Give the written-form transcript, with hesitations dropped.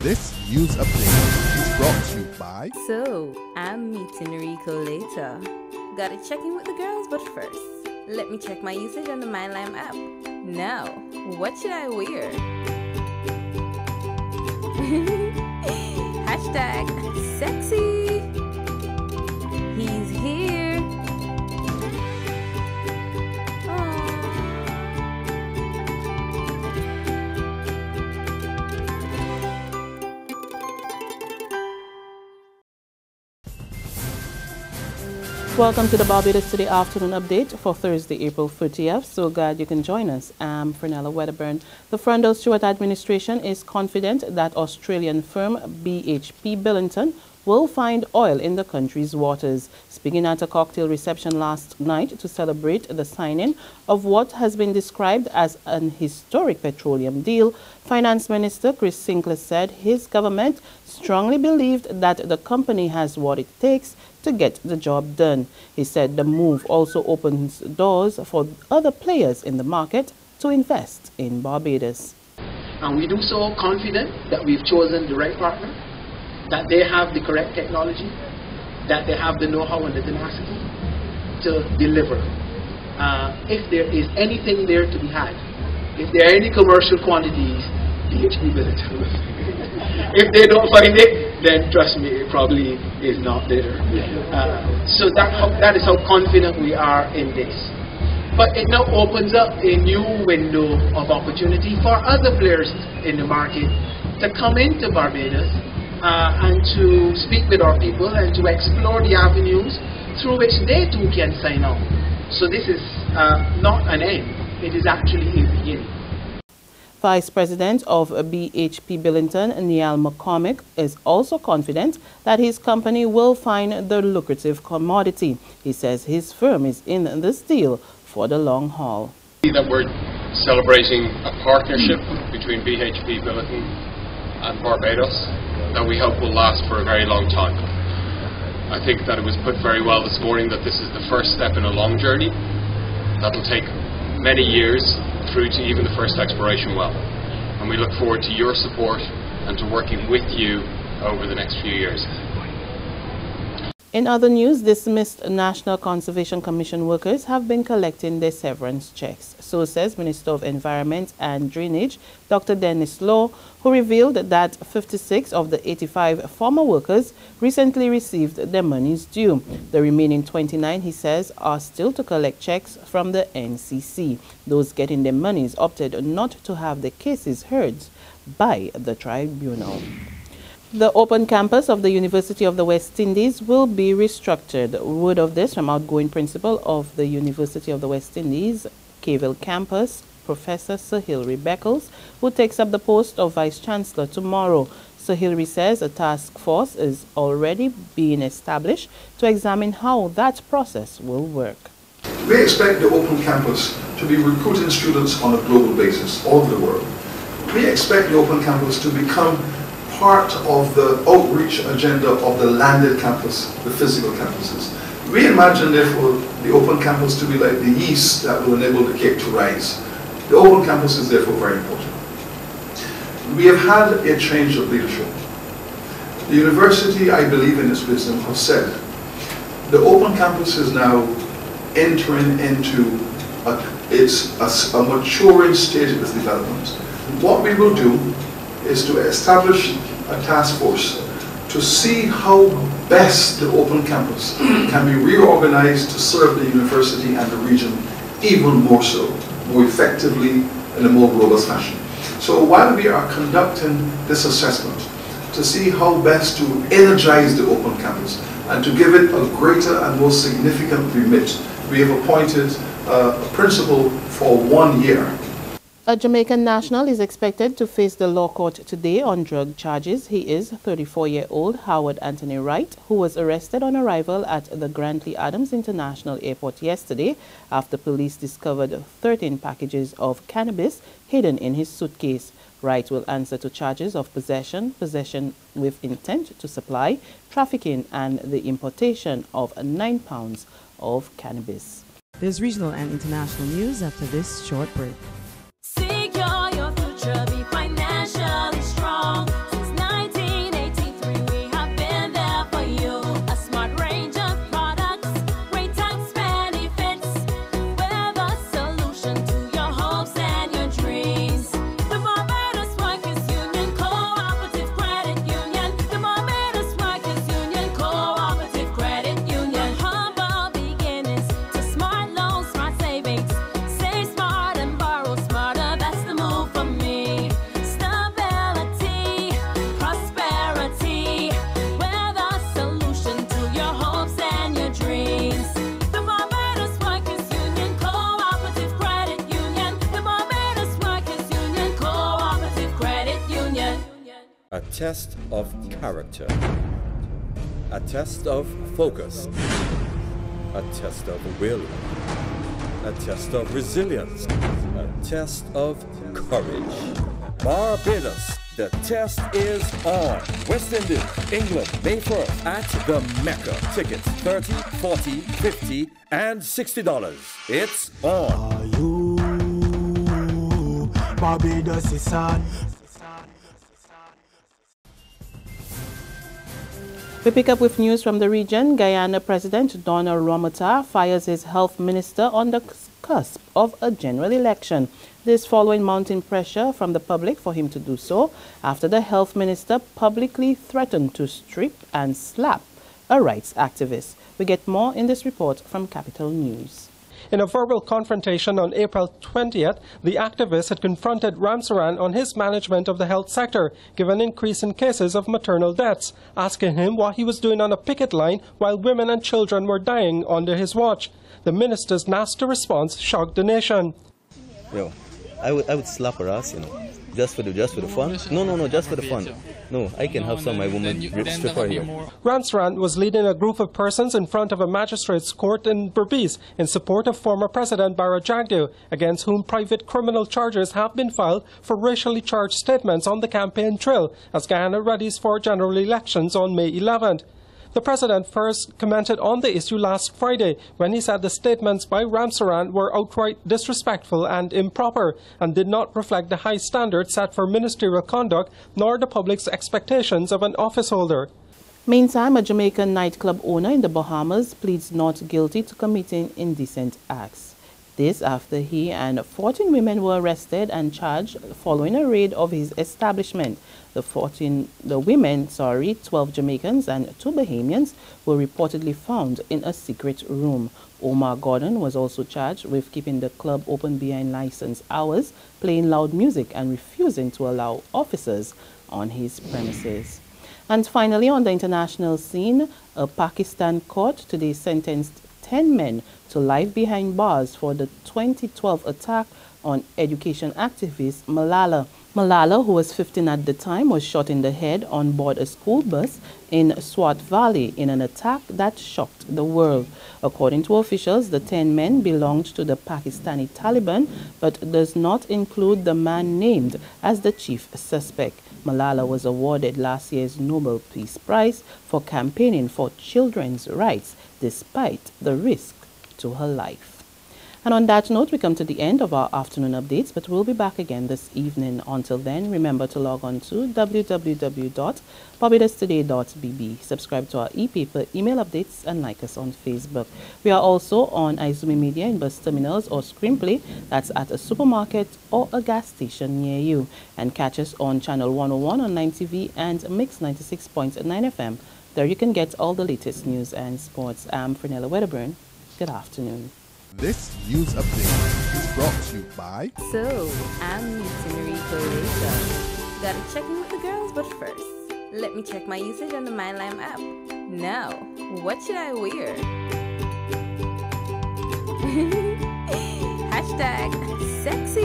This news update is brought to you by... So, I'm meeting Rico later. Gotta check in with the girls, but first, let me check my usage on the MyLime app. Now, what should I wear? Hashtag sexy. He's here. Welcome to the Barbados Today afternoon update for Thursday, April 30th. So glad you can join us. I'm Fernella Wedderburn. The Frondell-Stewart administration is confident that Australian firm BHP Billington will find oil in the country's waters. Speaking at a cocktail reception last night to celebrate the signing of what has been described as an historic petroleum deal, Finance Minister Chris Sinclair said his government strongly believed that the company has what it takes to get the job done. He said the move also opens doors for other players in the market to invest in Barbados. And we do so confident that we've chosen the right partner, that they have the correct technology, that they have the know-how and the tenacity to deliver. If there is anything there to be had, if there are any commercial quantities, BHP Billington. If they don't find it, then trust me, it probably is not there. So that is how confident we are in this. But it now opens up a new window of opportunity for other players in the market to come into Barbados and to speak with our people and to explore the avenues through which they too can sign on. So this is not an end, it is actually a beginning. Vice President of BHP Billington, Neil McCormick, is also confident that his company will find the lucrative commodity. He says his firm is in this deal for the long haul. That we're celebrating a partnership between BHP Billington and Barbados that we hope will last for a very long time. I think that it was put very well this morning that this is the first step in a long journey that'll take many years through to even the first exploration well. And we look forward to your support and to working with you over the next few years. In other news, dismissed National Conservation Commission workers have been collecting their severance checks. So says Minister of Environment and Drainage, Dr. Dennis Law, who revealed that 56 of the 85 former workers recently received their monies due. The remaining 29, he says, are still to collect checks from the NCC. Those getting their monies opted not to have their cases heard by the tribunal. The open campus of the University of the West Indies will be restructured. Word of this from outgoing principal of the University of the West Indies, Cavell Campus, Professor Sir Hilary Beckles, who takes up the post of Vice-Chancellor tomorrow. Sir Hilary says a task force is already being established to examine how that process will work. We expect the open campus to be recruiting students on a global basis all over the world. We expect the open campus to become part of the outreach agenda of the landed campus, the physical campuses. We imagine, therefore, the open campus to be like the yeast that will enable the cake to rise. The open campus is therefore very important. We have had a change of leadership. The university, I believe in its wisdom, has said the open campus is now entering into a maturing stage of its development. What we will do is to establish a task force to see how best the open campus can be reorganized to serve the university and the region even more so, more effectively, in a more robust fashion. So while we are conducting this assessment to see how best to energize the open campus and to give it a greater and more significant remit, we have appointed a principal for 1 year. A Jamaican national is expected to face the law court today on drug charges. He is 34-year-old Howard Anthony Wright, who was arrested on arrival at the Grantley Adams International Airport yesterday after police discovered 13 packages of cannabis hidden in his suitcase. Wright will answer to charges of possession with intent to supply, trafficking, and the importation of 9 pounds of cannabis. There's regional and international news after this short break. Secure your future, be financially strong. Since test of character, a test of focus, a test of will, a test of resilience, a test of courage. Barbados, the test is on. West Indies, England, May 1st at the Mecca. Tickets $30, $40, $50, and $60. It's on. Are you Barbados is on? We pick up with news from the region. Guyana President Donald Ramota fires his health minister on the cusp of a general election. This following mounting pressure from the public for him to do so after the health minister publicly threatened to strip and slap a rights activist. We get more in this report from Capital News. In a verbal confrontation on April 20th, the activist had confronted Ramsaran on his management of the health sector, given an increase in cases of maternal deaths, asking him what he was doing on a picket line while women and children were dying under his watch. The minister's nasty response shocked the nation. Yo, I would slap her ass, you know, just for the fun. No, just for the fun. No, I can have some of my woman strip her here. Ramsaran was leading a group of persons in front of a magistrate's court in Berbice in support of former President Barra Jagdeo, against whom private criminal charges have been filed for racially charged statements on the campaign trail as Guyana readies for general elections on May 11th. The president first commented on the issue last Friday when he said the statements by Ramsaran were outright disrespectful and improper and did not reflect the high standards set for ministerial conduct nor the public's expectations of an officeholder. Meantime, a Jamaican nightclub owner in the Bahamas pleads not guilty to committing indecent acts. This after he and 14 women were arrested and charged following a raid of his establishment. The 12 Jamaicans and 2 Bahamians were reportedly found in a secret room. Omar Gordon was also charged with keeping the club open behind license hours, playing loud music and refusing to allow officers on his premises. And finally, on the international scene, a Pakistan court today sentenced 10 men to life behind bars for the 2012 attack on education activist Malala. Malala, who was 15 at the time, was shot in the head on board a school bus in Swat Valley in an attack that shocked the world. According to officials, the 10 men belonged to the Pakistani Taliban, but does not include the man named as the chief suspect. Malala was awarded last year's Nobel Peace Prize for campaigning for children's rights despite the risk to her life. And on that note, we come to the end of our afternoon updates, but we'll be back again this evening. Until then, remember to log on to www.barbadostoday.bb. Subscribe to our e-paper email updates and like us on Facebook. We are also on Izumi Media in bus terminals or Screenplay, that's at a supermarket or a gas station near you. And catch us on Channel 101 on 9TV and Mix 96.9 FM. There you can get all the latest news and sports. I'm Frenella Wedderburn. Good afternoon. This news update is brought to you by... So, I'm meeting Rico later. Gotta check in with the girls, but first, let me check my usage on the MyLime app. Now, what should I wear? #sexy